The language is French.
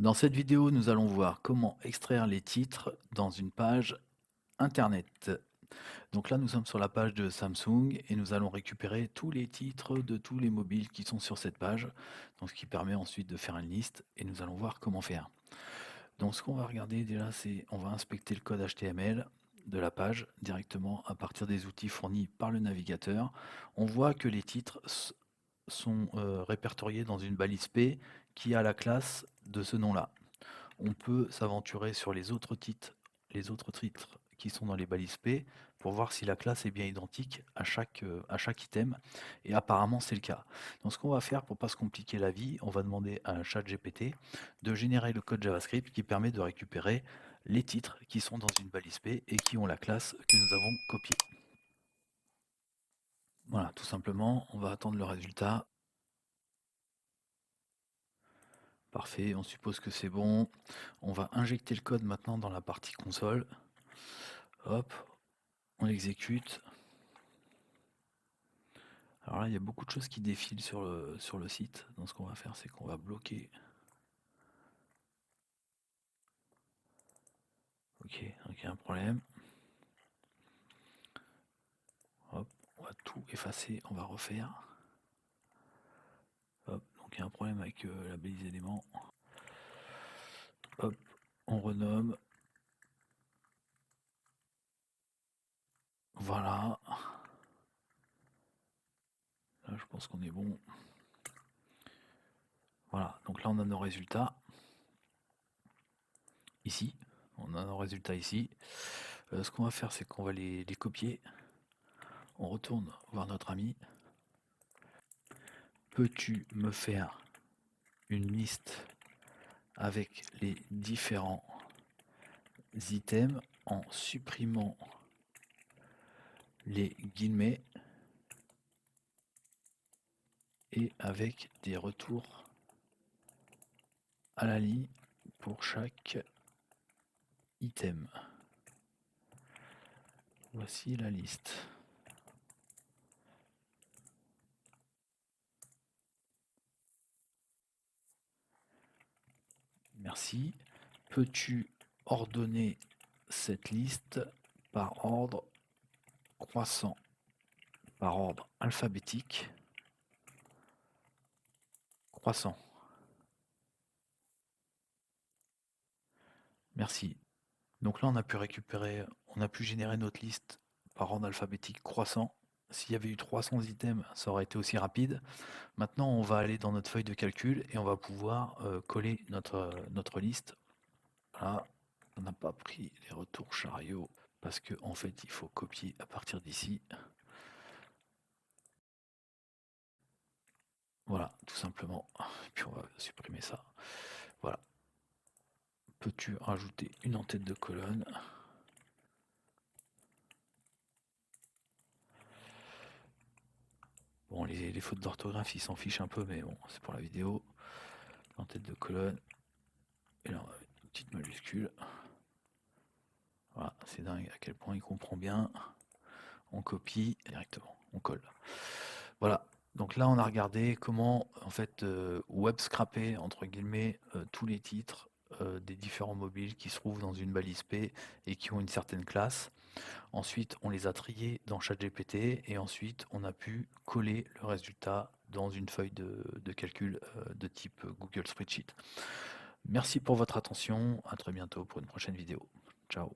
Dans cette vidéo, nous allons voir comment extraire les titres dans une page internet. Donc là, nous sommes sur la page de Samsung et nous allons récupérer tous les titres de tous les mobiles qui sont sur cette page. Donc ce qui permet ensuite de faire une liste et nous allons voir comment faire. Donc ce qu'on va regarder déjà, c'est on va inspecter le code HTML de la page directement à partir des outils fournis par le navigateur. On voit que les titres sont répertoriés dans une balise P qui a la classe de ce nom-là. On peut s'aventurer sur les autres titres qui sont dans les balises P pour voir si la classe est bien identique à chaque item. Et apparemment, c'est le cas. Donc, ce qu'on va faire pour pas se compliquer la vie, on va demander à un chat GPT de générer le code JavaScript qui permet de récupérer les titres qui sont dans une balise P et qui ont la classe que nous avons copiée. Voilà, tout simplement, on va attendre le résultat. Parfait, on suppose que c'est bon. On va injecter le code maintenant dans la partie console. Hop, on l'exécute. Alors là, il y a beaucoup de choses qui défilent sur le site. Donc ce qu'on va faire, c'est qu'on va bloquer. Ok, donc il y a un problème. Hop, on va tout effacer, on va refaire. Hop, donc il y a un problème avec la balise éléments. Hop, on renomme. Voilà. Là, je pense qu'on est bon. Voilà, donc là, on a nos résultats. Ici, on a nos résultats ici. Ce qu'on va faire, c'est qu'on va les copier. On retourne voir notre ami. Peux-tu me faire une liste avec les différents items en supprimant les guillemets et avec des retours à la ligne pour chaque item. Voici la liste. Merci. Peux-tu ordonner cette liste par ordre croissant, par ordre alphabétique croissant? Merci. Donc là, on a pu générer notre liste par ordre alphabétique croissant. S'il y avait eu 300 items, ça aurait été aussi rapide. Maintenant, on va aller dans notre feuille de calcul et on va pouvoir coller notre liste. Là, on n'a pas pris les retours chariots parce qu'en fait, il faut copier à partir d'ici. Voilà, tout simplement. Et puis on va supprimer ça. Voilà. Peux-tu rajouter une en-tête de colonne? Bon, les fautes d'orthographe, ils s'en fichent un peu, mais bon, c'est pour la vidéo. En-tête de colonne. Et là, on va mettre une petite majuscule. Voilà, c'est dingue à quel point il comprend bien. On copie directement, on colle. Voilà, donc là on a regardé comment en fait web scraper entre guillemets tous les titres des différents mobiles qui se trouvent dans une balise P et qui ont une certaine classe. Ensuite on les a triés dans ChatGPT et ensuite on a pu coller le résultat dans une feuille de calcul de type Google Spreadsheet. Merci pour votre attention, à très bientôt pour une prochaine vidéo. Ciao.